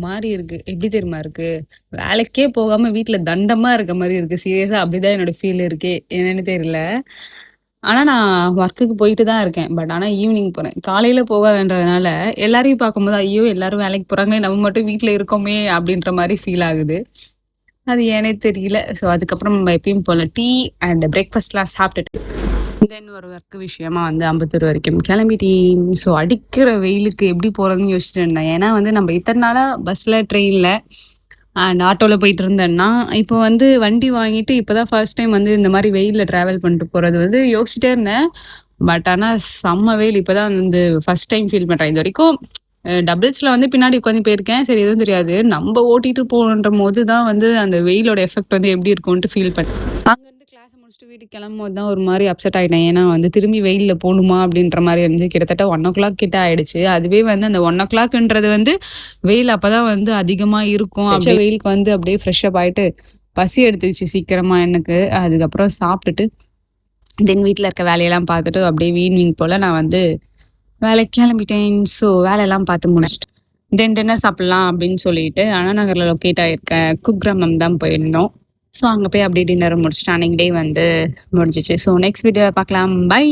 மாரி இருக்கு. எப்படி தெரியுமா இருக்கு? வேலைக்கே போகாம வீட்ல தண்டமா இருக்க மாரி இருக்கு. சீரியஸா அப்படிதான் என்னோட ஃபீல் இருக்கே. என்னன்னு தெரியல. ஆனா நான் ஒர்க்குக்கு போயிட்டு தான் இருக்கேன். பட் ஆனா ஈவினிங் போறேன். காலையில போகாதன்றதுனால எல்லாரையும் பார்க்கும்போது, ஐயோ! எல்லாரும் வேலைக்கு போறாங்க. நம்ம மட்டும் வீட்ல இருக்கோமே அப்படின்ற மாரி ஃபீல் ஆகுது. அது ஏன்னே தெரியல. ஸோ அதுக்கப்புறம் நம்ம எப்பயும் போல டீ அண்ட் பிரேக்ஃபாஸ்ட்லாம் சாப்பிட்டுட்டு தென் ஒரு ஒர்க் விஷயமா வந்து அம்பத்தூர் வரைக்கும் கிளம்பிட்டேன். ஸோ அடிக்கிற வெயிலுக்கு எப்படி போறதுன்னு யோசிச்சுட்டு இருந்தேன். ஏன்னா வந்து நம்ம இத்தனை நாளா பஸ்ல, ட்ரெயின்ல அண்ட் ஆட்டோல போயிட்டு இருந்தேன்னா, இப்போ வந்து வண்டி வாங்கிட்டு இப்பதான் ஃபர்ஸ்ட் டைம் வந்து இந்த மாரி வெயில்ல டிராவல் பண்ணிட்டு போறது வந்து யோசிச்சுட்டே இருந்தேன். பட் ஆனா செம்ம வெயில் இப்பதான் வந்து ஃபர்ஸ்ட் டைம் ஃபீல் பண்றேன். இதுவரைக்கும் டபுள்ஸ்ல வந்து பின்னாடி உட்காந்து போயிருக்கேன். சரி எதுவும் தெரியாது. நம்ம ஓட்டிட்டு போகணுன்ற தான் வந்து அந்த வெயிலோட எஃபெக்ட் வந்து எப்படி இருக்கும்ன்ட்டு ஃபீல் பண்ணேன். அங்கேருந்து கிளாஸ் முடிச்சுட்டு வீட்டுக்கு கிளம்பும்போது தான் ஒரு மாரி அப்செட் ஆயிட்டேன். ஏன்னா வந்து திரும்பி வெயில்ல போணுமா அப்படின்ற மாரி வந்து கிட்டத்தட்ட 1:00 கிட்ட ஆயிடுச்சு. அதுவே வந்து அந்த 1:00ன்றது வந்து வெயில் அப்பதான் வந்து அதிகமா இருக்கும். அப்படியே வெயிலுக்கு வந்து அப்படியே ஃப்ரெஷ் அப் ஆயிட்டு பசி எடுத்துக்கிச்சு சீக்கிரமா எனக்கு. அதுக்கப்புறம் சாப்பிட்டுட்டு தென் வீட்ல இருக்க வேலையெல்லாம் பார்த்துட்டு அப்படியே ஈவினிங் போல நான் வந்து வேலைக்கு கிளம்பிட்டேன். ஸோ வேலையெல்லாம் பார்த்து முடிச்சுட்டு தென் டின்னர் சாப்பிடலாம் அப்படின்னு சொல்லிட்டு அண்ணா நகர்ல லொக்கேட் ஆயிருக்க குக்கிராமம் தான் போயிருந்தோம். ஸோ அங்கே போய் அப்படியே டின்னர் முடிச்சுட்டு அன்னைக்கு டே வந்து முடிஞ்சிச்சு. ஸோ நெக்ஸ்ட் வீடியோவில் பார்க்கலாம். பை.